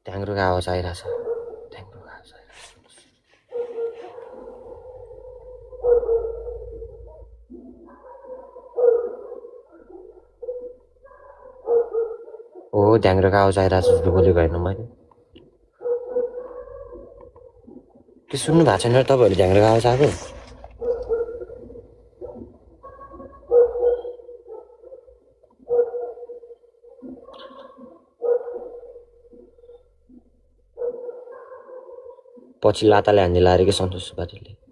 ढ्याङ्ग्रोको आवाज आइरहेछ ढ्याङ्ग्रोको आवाज आइरहेछ हो ढ्याङ्ग्रोको आवाज आइरहेछ जस्तो बोलेको होइन मैले के सुन्नु भएको छैन र तपाईँहरूले ढ्याङ्ग्रोको आवाज आएको पछि लाताले हान्ने लाएर के सन्तोष सुपारीले